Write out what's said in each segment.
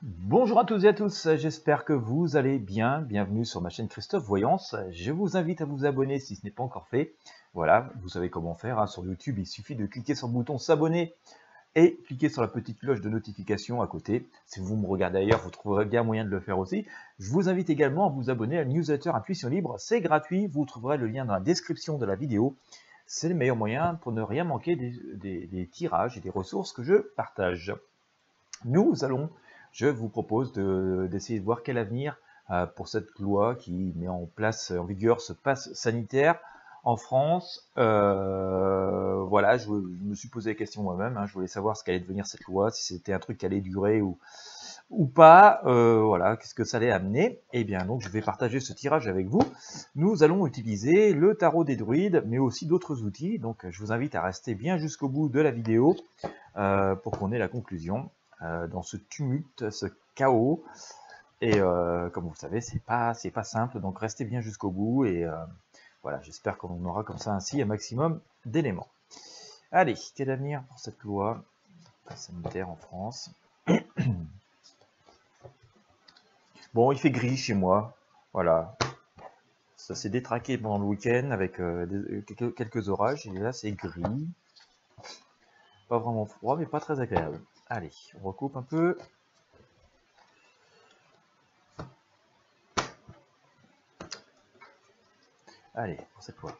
Bonjour à toutes et à tous, j'espère que vous allez bien. Bienvenue sur ma chaîne Christophe Voyance. Je vous invite à vous abonner si ce n'est pas encore fait. Voilà, vous savez comment faire. Sur YouTube, il suffit de cliquer sur le bouton s'abonner et cliquer sur la petite cloche de notification à côté. Si vous me regardez ailleurs, vous trouverez bien moyen de le faire aussi. Je vous invite également à vous abonner à la newsletter Intuition Libre. C'est gratuit, vous trouverez le lien dans la description de la vidéo. C'est le meilleur moyen pour ne rien manquer des tirages et des ressources que je partage. Je vous propose d'essayer de voir quel avenir pour cette loi qui met en place, en vigueur, ce pass sanitaire en France. Voilà, je me suis posé la question moi-même. Je voulais savoir ce qu'allait devenir cette loi, si c'était un truc qui allait durer ou pas. Voilà, qu'est-ce que ça allait amener. Et bien, donc, je vais partager ce tirage avec vous. Nous allons utiliser le tarot des druides, mais aussi d'autres outils. Donc, je vous invite à rester bien jusqu'au bout de la vidéo pour qu'on ait la conclusion. Dans ce tumulte, ce chaos. Et comme vous le savez, c'est pas simple, donc restez bien jusqu'au bout. Et voilà, j'espère qu'on aura comme ça ainsi un maximum d'éléments. Allez, quel avenir pour cette loi sanitaire en France? Bon, il fait gris chez moi. Voilà. Ça s'est détraqué pendant le week-end avec quelques orages. Et là, c'est gris. Pas vraiment froid, mais pas très agréable. Allez, on recoupe un peu. Allez, pour cette fois.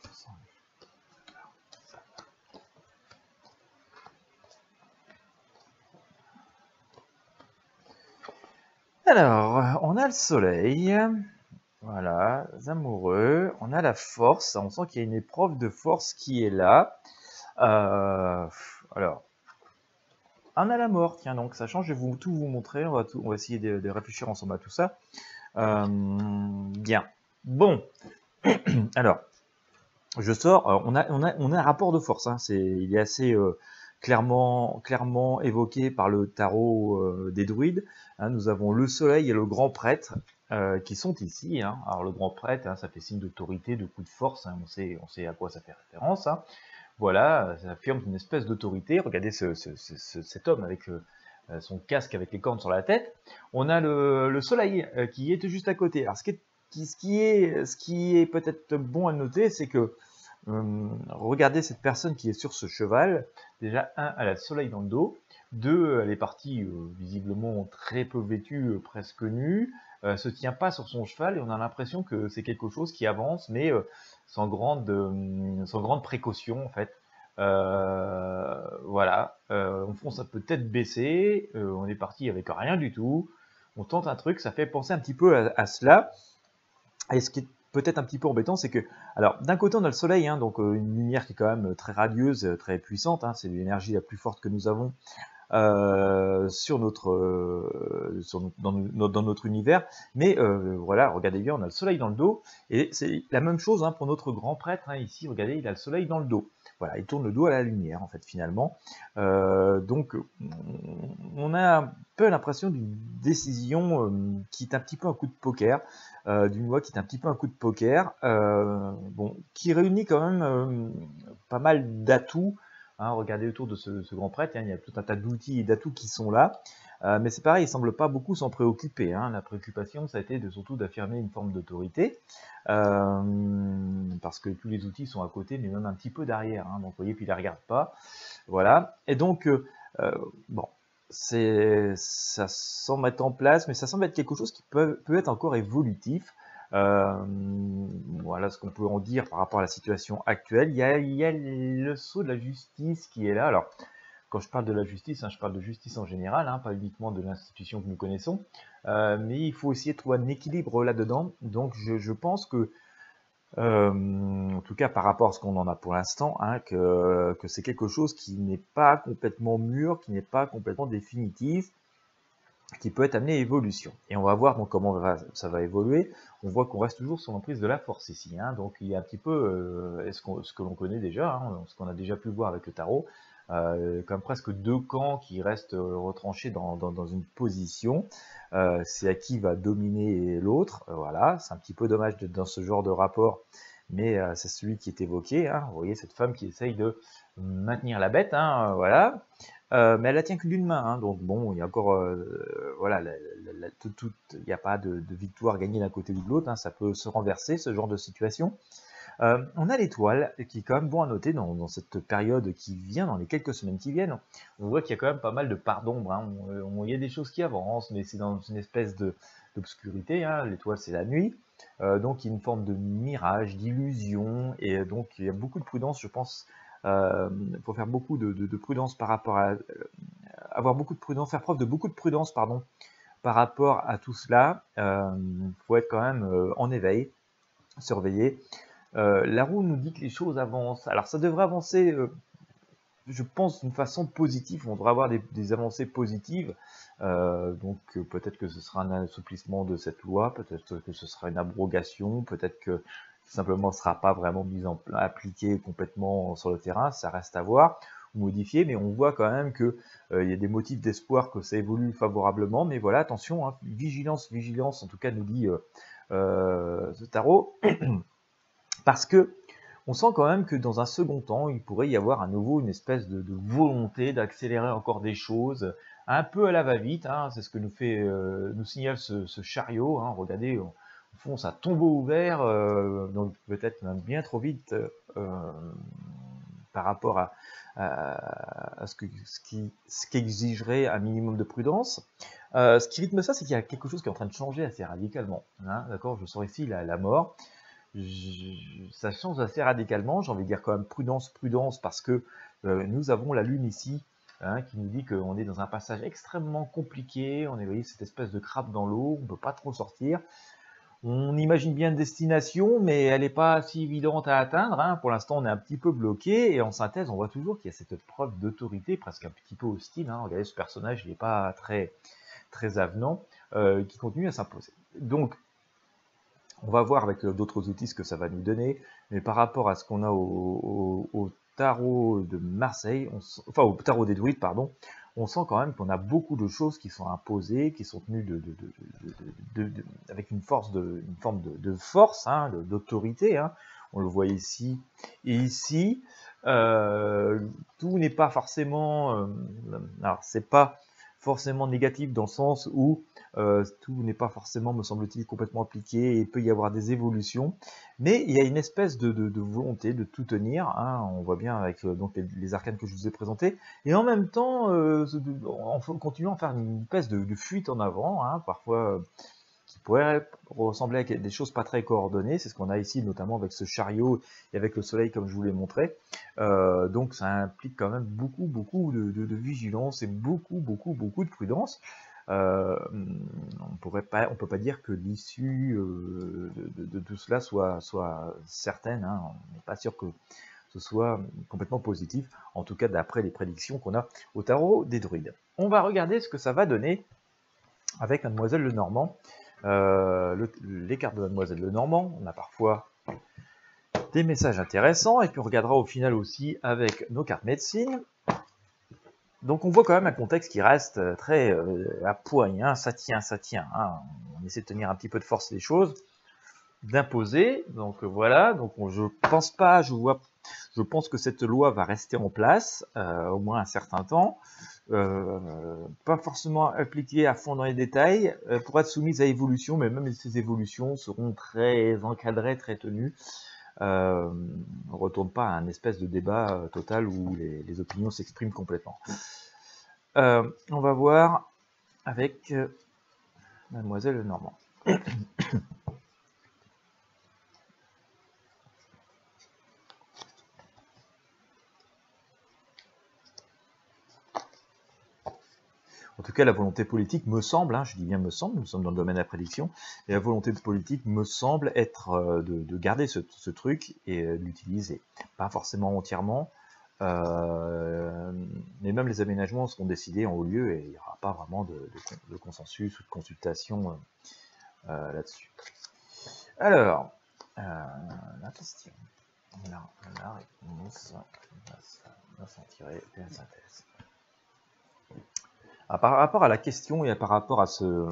Alors, on a le soleil. Voilà, amoureux. On a la force. On sent qu'il y a une épreuve de force qui est là. Alors, on a la mort. Tiens, donc ça change. Je vais tout vous montrer. On va essayer de réfléchir ensemble à tout ça. Bien. Bon. Alors, je sors. On a un rapport de force. Il est assez clairement évoqué par le tarot des druides. Nous avons le soleil et le grand prêtre qui sont ici. Alors le grand prêtre, ça fait signe d'autorité, de coup de force. On sait à quoi ça fait référence. Voilà, ça affirme une espèce d'autorité. Regardez cet homme avec son casque avec les cornes sur la tête. On a le soleil qui est juste à côté. Alors ce qui est peut-être bon à noter, c'est que regardez cette personne qui est sur ce cheval. Déjà, elle a le soleil dans le dos. Deux, elle est partie visiblement très peu vêtue, presque nue. Se tient pas sur son cheval et on a l'impression que c'est quelque chose qui avance, mais sans grande précaution en fait. Voilà, on fonce un peu tête baissée. On est parti avec rien du tout. On tente un truc, ça fait penser un petit peu à cela. Et ce qui est peut-être un petit peu embêtant, c'est que, alors, d'un côté, on a le soleil, donc une lumière qui est quand même très radieuse, très puissante, c'est l'énergie la plus forte que nous avons dans notre univers. Mais voilà, regardez bien, on a le soleil dans le dos, et c'est la même chose pour notre grand prêtre. Ici, regardez, il a le soleil dans le dos. Voilà, il tourne le dos à la lumière, en fait, finalement. Donc, on a un peu l'impression d'une décision qui est un petit peu un coup de poker, d'une loi qui est un petit peu un coup de poker, bon, qui réunit quand même pas mal d'atouts. Regardez autour de ce grand prêtre, il y a tout un tas d'outils et d'atouts qui sont là. Mais c'est pareil, il ne semble pas beaucoup s'en préoccuper. La préoccupation, ça a été surtout d'affirmer une forme d'autorité, parce que tous les outils sont à côté, mais même un petit peu derrière. Donc vous voyez, puis il ne les regarde pas. Voilà. Et donc, bon, ça semble être en place, mais ça semble être quelque chose qui peut être encore évolutif. Voilà ce qu'on peut en dire par rapport à la situation actuelle. Il y a le sceau de la justice qui est là. Alors, quand je parle de la justice, je parle de justice en général, pas uniquement de l'institution que nous connaissons. Mais il faut essayer de trouver un équilibre là-dedans. Donc, je pense que, en tout cas par rapport à ce qu'on en a pour l'instant, que c'est quelque chose qui n'est pas complètement mûr, qui n'est pas complètement définitif, qui peut être amené à évolution. Et on va voir donc comment ça va évoluer. On voit qu'on reste toujours sous l'emprise de la force ici. Donc il y a un petit peu ce que l'on connaît déjà, ce qu'on a déjà pu voir avec le tarot, comme presque deux camps qui restent retranchés dans une position. C'est à qui va dominer l'autre. Voilà, c'est un petit peu dommage d'être dans ce genre de rapport, mais c'est celui qui est évoqué. Vous voyez cette femme qui essaye de maintenir la bête, voilà. mais elle la tient que d'une main, hein, donc bon, il y a encore, voilà, il n'y a pas de victoire gagnée d'un côté ou de l'autre, hein, ça peut se renverser, ce genre de situation. On a l'étoile qui est quand même bon à noter dans cette période qui vient, dans les quelques semaines qui viennent. On voit qu'il y a quand même pas mal de parts d'ombre, hein. Il y a des choses qui avancent, mais c'est dans une espèce d'obscurité, hein. L'étoile, c'est la nuit. Donc il y a une forme de mirage, d'illusion, et donc il y a beaucoup de prudence, je pense. Faut faire beaucoup de prudence par rapport à avoir beaucoup de prudence, faire preuve de beaucoup de prudence, pardon, par rapport à tout cela. Faut être quand même en éveil, surveiller. La roue nous dit que les choses avancent. Alors ça devrait avancer, je pense, d'une façon positive. On devrait avoir des avancées positives. Donc peut-être que ce sera un assouplissement de cette loi, peut-être que ce sera une abrogation, peut-être que simplement ce ne sera pas vraiment appliqué complètement sur le terrain, ça reste à voir, ou modifié, mais on voit quand même qu'il y a des motifs d'espoir que ça évolue favorablement, mais voilà, attention, hein, vigilance, vigilance, en tout cas nous dit ce tarot, parce que on sent quand même que dans un second temps, il pourrait y avoir à nouveau une espèce de volonté d'accélérer encore des choses, un peu à la va-vite, hein, c'est ce que nous signale ce chariot, hein, regardez, au fond ça tombe ouvert, donc peut-être même bien trop vite par rapport à ce qu'exigerait un minimum de prudence. Ce qui rythme ça, c'est qu'il y a quelque chose qui est en train de changer assez radicalement, hein, d'accord, je sors ici la mort. Ça change assez radicalement, j'ai envie de dire quand même prudence, prudence, parce que nous avons la Lune ici, hein, qui nous dit qu'on est dans un passage extrêmement compliqué, on est, vous voyez, cette espèce de crabe dans l'eau, on ne peut pas trop sortir. On imagine bien une destination, mais elle n'est pas si évidente à atteindre, hein. Pour l'instant, on est un petit peu bloqué, et en synthèse, on voit toujours qu'il y a cette preuve d'autorité, presque un petit peu hostile, hein. Regardez, ce personnage, il n'est pas très, très avenant, qui continue à s'imposer. Donc, on va voir avec d'autres outils ce que ça va nous donner, mais par rapport à ce qu'on a au tarot de Marseille, enfin au tarot des druides, pardon, on sent quand même qu'on a beaucoup de choses qui sont imposées, qui sont tenues avec une forme de force, hein, d'autorité, hein. On le voit ici et ici. Tout n'est pas forcément, alors c'est pas forcément négatif dans le sens où tout n'est pas forcément, me semble-t-il, complètement appliqué et il peut y avoir des évolutions, mais il y a une espèce de volonté de tout tenir, hein, on voit bien avec donc les arcanes que je vous ai présentés, et en même temps, en continuant à faire une espèce de fuite en avant, hein, parfois qui pourrait ressembler à des choses pas très coordonnées, c'est ce qu'on a ici notamment avec ce chariot et avec le soleil comme je vous l'ai montré, donc ça implique quand même beaucoup de vigilance et beaucoup de prudence. On peut pas dire que l'issue de tout cela soit certaine, hein. On n'est pas sûr que ce soit complètement positif, en tout cas d'après les prédictions qu'on a au tarot des druides. On va regarder ce que ça va donner avec Mademoiselle Lenormand. Les cartes de Mademoiselle Lenormand, on a parfois des messages intéressants, et puis on regardera au final aussi avec nos cartes médecine. Donc on voit quand même un contexte qui reste très à poigne, hein, ça tient, hein. On essaie de tenir un petit peu de force les choses, d'imposer, donc voilà, donc je pense pas, je pense que cette loi va rester en place, au moins un certain temps, pas forcément appliquée à fond dans les détails, pour être soumise à évolution, mais même ces évolutions seront très encadrées, très tenues. On ne retourne pas à un espèce de débat total où les opinions s'expriment complètement. On va voir avec Mademoiselle Lenormand. En tout cas, la volonté politique me semble, hein, je dis bien me semble, nous sommes dans le domaine de la prédiction, et la volonté politique me semble être de garder ce truc et de l'utiliser. Pas forcément entièrement, mais même les aménagements seront décidés en haut lieu et il n'y aura pas vraiment de consensus ou de consultation là-dessus. Alors, la question, la réponse, on va s'en tirer une synthèse. Par rapport à la question et par rapport à ce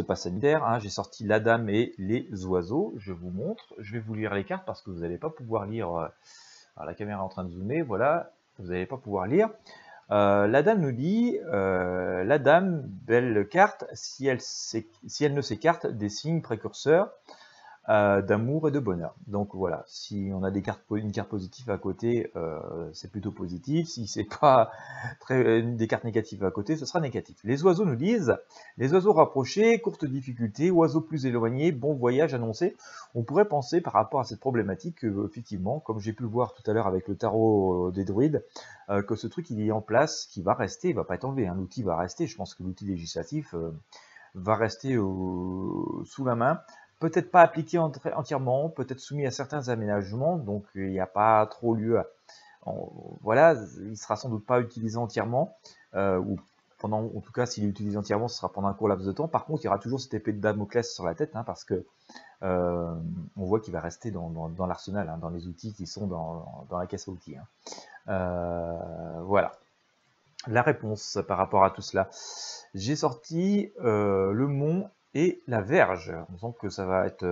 pass sanitaire, hein, j'ai sorti la dame et les oiseaux. Je vous montre. Je vais vous lire les cartes parce que vous n'allez pas pouvoir lire. Alors la caméra est en train de zoomer. Voilà. vous n'allez pas pouvoir lire. La dame nous dit, la dame, belle carte, si elle ne s'écarte des signes précurseurs d'amour et de bonheur. Donc voilà, si on a une carte positive à côté, c'est plutôt positif. Si c'est pas des cartes négatives à côté, ce sera négatif. Les oiseaux nous disent, les oiseaux rapprochés, courte difficulté, oiseaux plus éloignés, bon voyage annoncé. On pourrait penser par rapport à cette problématique que, effectivement, comme j'ai pu le voir tout à l'heure avec le tarot des druides, que ce truc il est en place, qui va rester, il va pas être enlevé, hein, l'outil va rester. Je pense que l'outil législatif va rester sous la main. Peut-être pas appliqué entièrement, peut-être soumis à certains aménagements, donc il n'y a pas trop lieu à... Voilà, il sera sans doute pas utilisé entièrement, ou en tout cas s'il est utilisé entièrement, ce sera pendant un court laps de temps. Par contre, il y aura toujours cette épée de Damoclès sur la tête, hein, parce que on voit qu'il va rester dans l'arsenal, hein, dans les outils qui sont dans la caisse à outils. Hein. Voilà. La réponse par rapport à tout cela. J'ai sorti le mont et la verge. On sent que ça va être...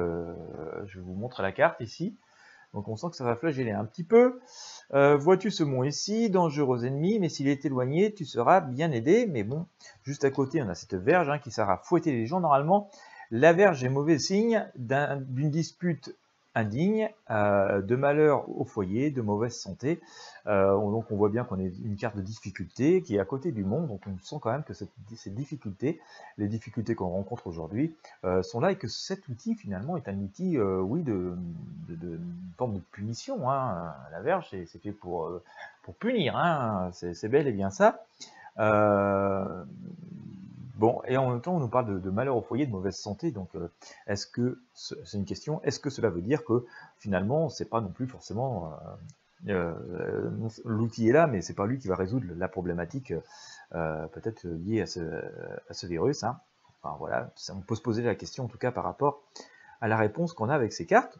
je vous montre la carte ici. Donc on sent que ça va flageller un petit peu. Vois-tu ce mont ici, dangereux ennemi, mais s'il est éloigné, tu seras bien aidé. Mais bon, juste à côté, on a cette verge, hein, qui sert à fouetter les gens normalement. La verge est mauvais signe d'une dispute indigne, de malheur au foyer, de mauvaise santé. Donc on voit bien qu'on est une carte de difficulté qui est à côté du monde, donc on sent quand même que ces difficultés, les difficultés qu'on rencontre aujourd'hui, sont là, et que cet outil finalement est un outil, oui, de forme de punition. Hein. La verge, c'est fait pour punir, hein. C'est bel et bien ça. Bon, et en même temps, on nous parle de malheur au foyer, de mauvaise santé, donc est-ce que, c'est une question, est-ce que cela veut dire que finalement, c'est pas non plus forcément, l'outil est là, mais c'est pas lui qui va résoudre la problématique peut-être liée à ce virus, hein. Enfin voilà, on peut se poser la question en tout cas par rapport à la réponse qu'on a avec ces cartes.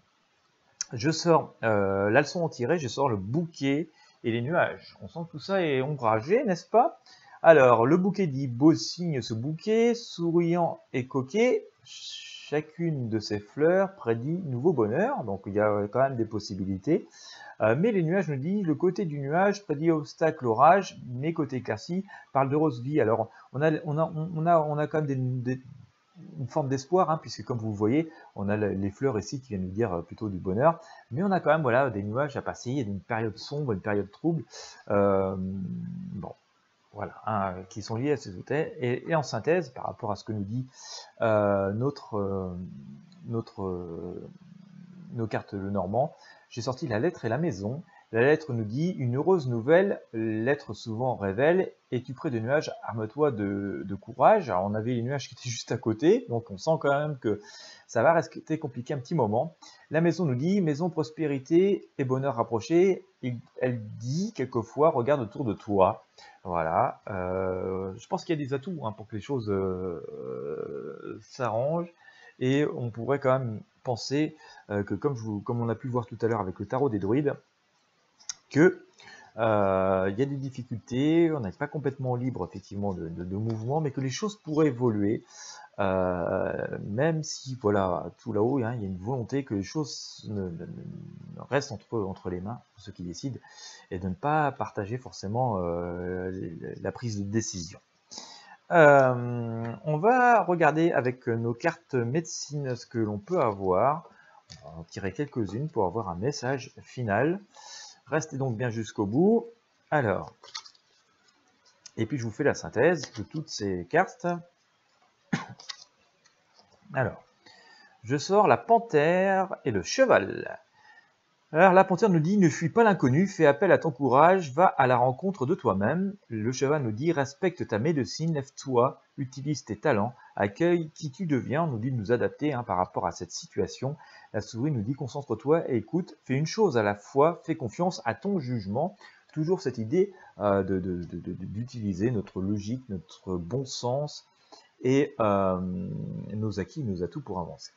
Je sors la leçon en tirée, je sors le bouquet et les nuages. On sent que tout ça est ombragé, n'est-ce pas? Alors, le bouquet dit, beau signe ce bouquet, souriant et coquet, chacune de ces fleurs prédit nouveau bonheur, donc il y a quand même des possibilités. Mais les nuages nous disent, le côté du nuage prédit obstacle, orage, mais côté éclairci parle de rose vie. Alors, on a quand même une forme d'espoir, hein, puisque comme vous voyez, on a les fleurs ici qui viennent nous dire plutôt du bonheur, mais on a quand même, voilà, des nuages à passer, il y a une période sombre, une période trouble. Bon. Voilà, hein, qui sont liés à ces outils. Et en synthèse, par rapport à ce que nous dit nos cartes le Normand, j'ai sorti la lettre et la maison. La lettre nous dit une heureuse nouvelle, l'être souvent révèle, es-tu près des nuages, arme-toi de courage. Alors on avait les nuages qui étaient juste à côté, donc on sent quand même que ça va rester compliqué un petit moment. La maison nous dit maison, prospérité et bonheur rapproché. Elle dit quelquefois regarde autour de toi. Voilà, je pense qu'il y a des atouts, hein, pour que les choses s'arrangent, et on pourrait quand même penser que comme on a pu le voir tout à l'heure avec le tarot des druides, que il y a des difficultés, on n'est pas complètement libre effectivement de mouvement, mais que les choses pourraient évoluer, même si voilà, tout là-haut, hein, il y a une volonté que les choses restent entre les mains de ceux qui décident, et de ne pas partager forcément la prise de décision. On va regarder avec nos cartes médecine ce que l'on peut avoir. On va en tirer quelques-unes pour avoir un message final. Restez donc bien jusqu'au bout. Alors, et puis je vous fais la synthèse de toutes ces cartes. Alors, je sors la panthère et le cheval. Alors la panthère nous dit, ne fuis pas l'inconnu, fais appel à ton courage, va à la rencontre de toi-même. Le cheval nous dit, respecte ta médecine, lève-toi, utilise tes talents, accueille qui tu deviens. On nous dit de nous adapter, hein, par rapport à cette situation. La souris nous dit, concentre-toi et écoute, fais une chose à la fois, fais confiance à ton jugement. Toujours cette idée d'utiliser notre logique, notre bon sens et nos acquis, nos atouts pour avancer.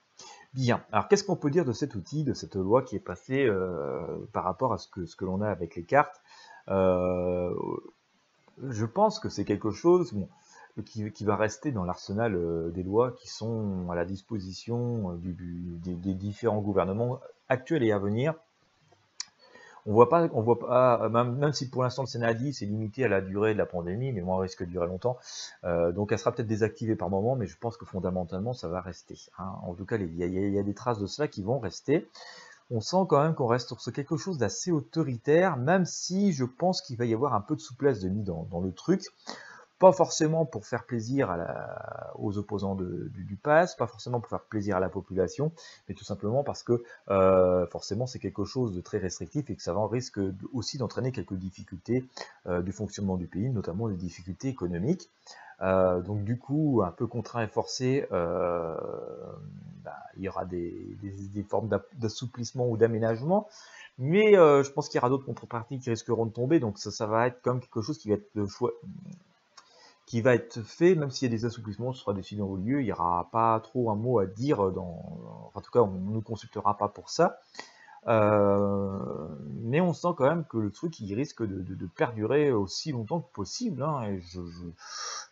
Bien, alors qu'est-ce qu'on peut dire de cet outil, de cette loi qui est passée par rapport à ce que l'on a avec les cartes? Je pense que c'est quelque chose qui va rester dans l'arsenal des lois qui sont à la disposition des différents gouvernements actuels et à venir. on voit pas, même si pour l'instant le scénario a dit c'est limité à la durée de la pandémie, mais moi, risque de durer longtemps. Donc elle sera peut-être désactivée par moment, mais je pense que fondamentalement ça va rester. Hein. En tout cas, il y a des traces de cela qui vont rester. On sent quand même qu'on reste sur quelque chose d'assez autoritaire, même si je pense qu'il va y avoir un peu de souplesse de mis dans le truc. Pas forcément pour faire plaisir aux opposants du pass, pas forcément pour faire plaisir à la population, mais tout simplement parce que forcément c'est quelque chose de très restrictif et que ça risque aussi d'entraîner quelques difficultés du fonctionnement du pays, notamment des difficultés économiques. Donc du coup, un peu contraint et forcé, il y aura des formes d'assouplissement ou d'aménagement, mais je pense qu'il y aura d'autres contreparties qui risqueront de tomber, donc ça va être comme quelque chose qui va être fait, même s'il y a des assouplissements, ce sera décidé en haut lieu, il n'y aura pas trop un mot à dire, en tout cas on ne nous consultera pas pour ça, mais on sent quand même que le truc il risque de perdurer aussi longtemps que possible, hein, et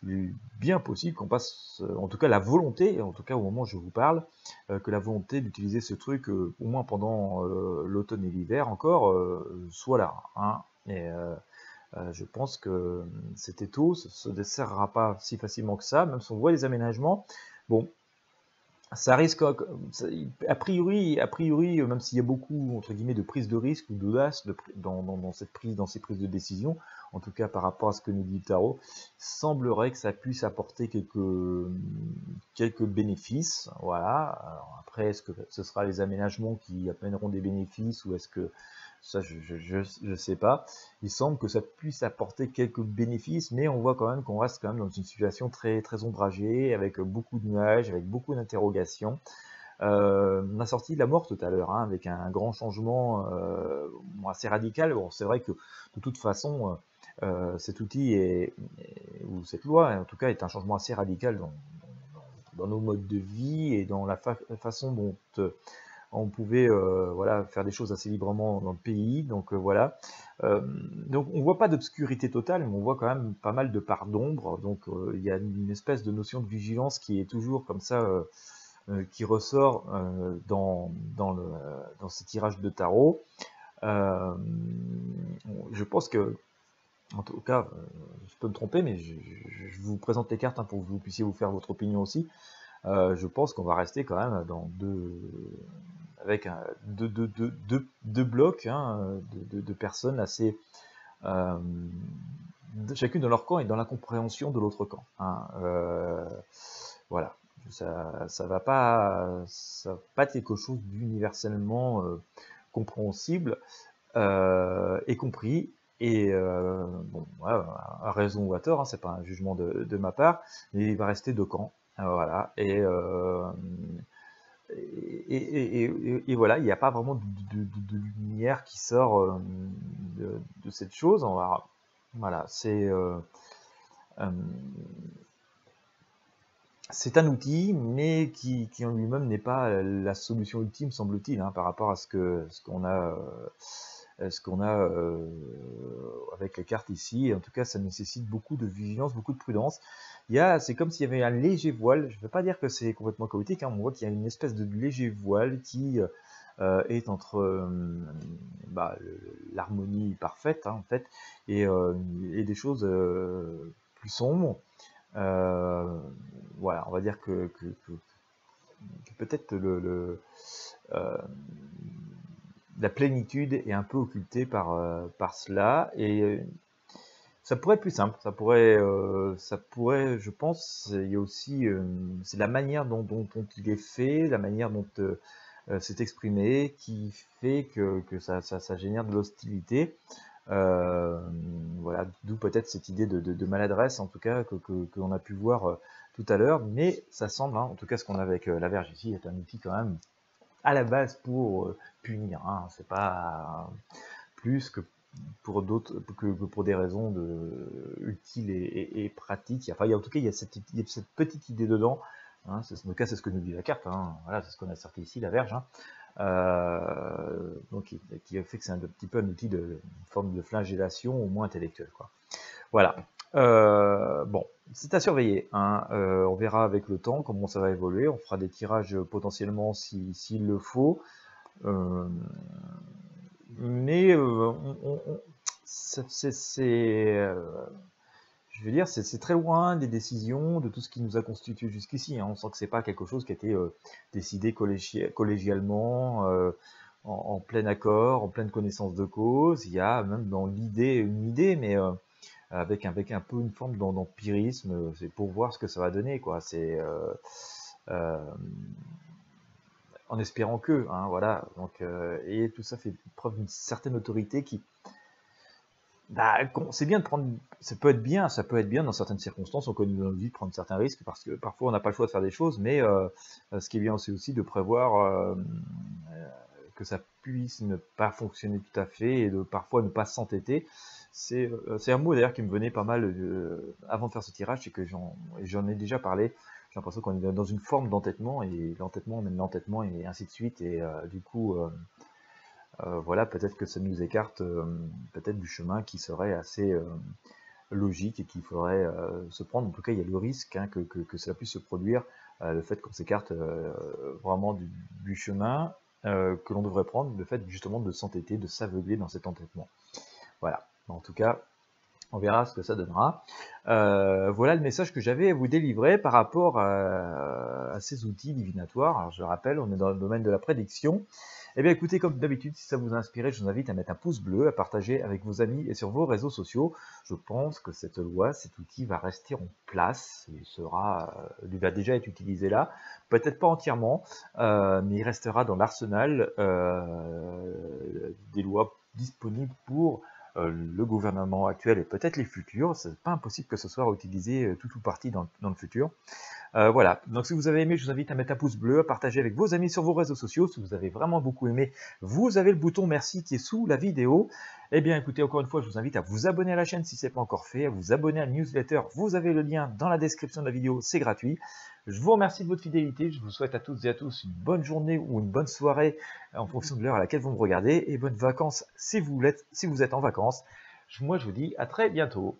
il est bien possible qu'on passe, en tout cas la volonté, en tout cas au moment où je vous parle, que la volonté d'utiliser ce truc au moins pendant l'automne et l'hiver encore, soit là, hein, et je pense que cet étau ne se desserrera pas si facilement que ça, même si on voit les aménagements. Bon, ça risque, a priori, même s'il y a beaucoup entre guillemets de prise de risque ou d'audace dans ces prises de décision, en tout cas par rapport à ce que nous dit le tarot, semblerait que ça puisse apporter quelques bénéfices. Voilà. Alors après, est-ce que ce sera les aménagements qui amèneront des bénéfices ou est-ce que ça, je sais pas. Il semble que ça puisse apporter quelques bénéfices, mais on voit quand même qu'on reste quand même dans une situation très, très ombragée, avec beaucoup de nuages, avec beaucoup d'interrogations. On a sorti de la mort tout à l'heure, hein, avec un grand changement assez radical. Bon, c'est vrai que de toute façon, cet outil ou cette loi, en tout cas, est un changement assez radical dans nos modes de vie et dans la façon dont on pouvait voilà, faire des choses assez librement dans le pays, donc voilà. Donc on voit pas d'obscurité totale, mais on voit quand même pas mal de parts d'ombre, donc il y a une espèce de notion de vigilance qui est toujours comme ça, qui ressort dans ces tirages de tarot. Je pense que, en tout cas, je peux me tromper, mais je vous présente les cartes hein, pour que vous puissiez vous faire votre opinion aussi. Je pense qu'on va rester quand même dans avec deux blocs hein, de personnes assez chacune dans leur camp et dans la compréhension de l'autre camp. Hein. Voilà, ça va pas être quelque chose d'universellement compréhensible et compris. Et bon, voilà, à raison ou à tort, hein, c'est pas un jugement de ma part, mais il va rester deux camps. Voilà, et voilà, il n'y a pas vraiment de lumière qui sort de cette chose. Voilà, c'est un outil, mais qui en lui-même n'est pas la solution ultime, semble-t-il, hein, par rapport à ce qu'on a. Avec les cartes ici. Et en tout cas, ça nécessite beaucoup de vigilance, beaucoup de prudence. C'est comme s'il y avait un léger voile. Je ne veux pas dire que c'est complètement chaotique. Hein. On voit qu'il y a une espèce de léger voile qui est entre l'harmonie parfaite, hein, en fait, et des choses plus sombres. Voilà, on va dire que peut-être la plénitude est un peu occultée par cela, et ça pourrait être plus simple, ça pourrait, je pense, il y a aussi, c'est la manière dont il est fait, la manière dont c'est exprimé, qui fait que ça génère de l'hostilité. Voilà, d'où peut-être cette idée de maladresse, en tout cas, que l'on a pu voir tout à l'heure, mais ça semble, hein, en tout cas ce qu'on a avec la Vierge ici, est un outil quand même à la base pour punir, hein. C'est pas plus que pour d'autres, que pour des raisons utiles et pratiques. Enfin, en tout cas, il y a cette petite idée dedans. Hein, en tout cas, c'est ce que nous dit la carte. Hein. Voilà, c'est ce qu'on a sorti ici, la Vierge. Hein. Donc, qui a fait que c'est un petit peu un outil une forme de flagellation, au moins intellectuelle, quoi. Voilà. Bon, c'est à surveiller. Hein. On verra avec le temps comment ça va évoluer. On fera des tirages potentiellement s'il le faut. Mais je veux dire, c'est très loin des décisions, de tout ce qui nous a constitué jusqu'ici. Hein. On sent que c'est pas quelque chose qui a été décidé collégialement, en plein accord, en pleine connaissance de cause. Il y a même dans l'idée, une idée, mais avec un peu une forme d'empirisme. C'est pour voir ce que ça va donner, quoi. C'est en espérant que, hein, voilà. Donc, et tout ça fait preuve d'une certaine autorité qui, bah, c'est bien de prendre, ça peut être bien dans certaines circonstances, on connaît dans notre vie de prendre certains risques parce que parfois on n'a pas le choix de faire des choses, mais ce qui est bien, c'est aussi de prévoir que ça puisse ne pas fonctionner tout à fait et de parfois ne pas s'entêter. C'est un mot d'ailleurs qui me venait pas mal avant de faire ce tirage, c'est que j'en ai déjà parlé. J'ai l'impression qu'on est dans une forme d'entêtement et l'entêtement mène l'entêtement et ainsi de suite, et du coup voilà, peut-être que ça nous écarte peut-être du chemin qui serait assez logique et qu'il faudrait se prendre. En tout cas, il y a le risque hein, que cela puisse se produire, le fait qu'on s'écarte vraiment du chemin que l'on devrait prendre, le fait justement de s'entêter, de s'aveugler dans cet entêtement. Voilà, en tout cas, on verra ce que ça donnera. Voilà le message que j'avais à vous délivrer par rapport à ces outils divinatoires. Alors je rappelle, on est dans le domaine de la prédiction. Eh bien écoutez, comme d'habitude, si ça vous a inspiré, je vous invite à mettre un pouce bleu, à partager avec vos amis et sur vos réseaux sociaux. Je pense que cette loi, cet outil va rester en place. Il va déjà être utilisé là, peut-être pas entièrement, mais il restera dans l'arsenal des lois disponibles pour le gouvernement actuel et peut-être les futurs. C'est pas impossible que ce soit utilisé tout ou partie dans le futur. Voilà, donc si vous avez aimé, je vous invite à mettre un pouce bleu, à partager avec vos amis sur vos réseaux sociaux. Si vous avez vraiment beaucoup aimé, vous avez le bouton merci qui est sous la vidéo. Eh bien écoutez, encore une fois, je vous invite à vous abonner à la chaîne si ce n'est pas encore fait, à vous abonner à la newsletter. Vous avez le lien dans la description de la vidéo, c'est gratuit. Je vous remercie de votre fidélité, je vous souhaite à toutes et à tous une bonne journée ou une bonne soirée en fonction de l'heure à laquelle vous me regardez, et bonnes vacances si vous êtes en vacances. Moi je vous dis à très bientôt.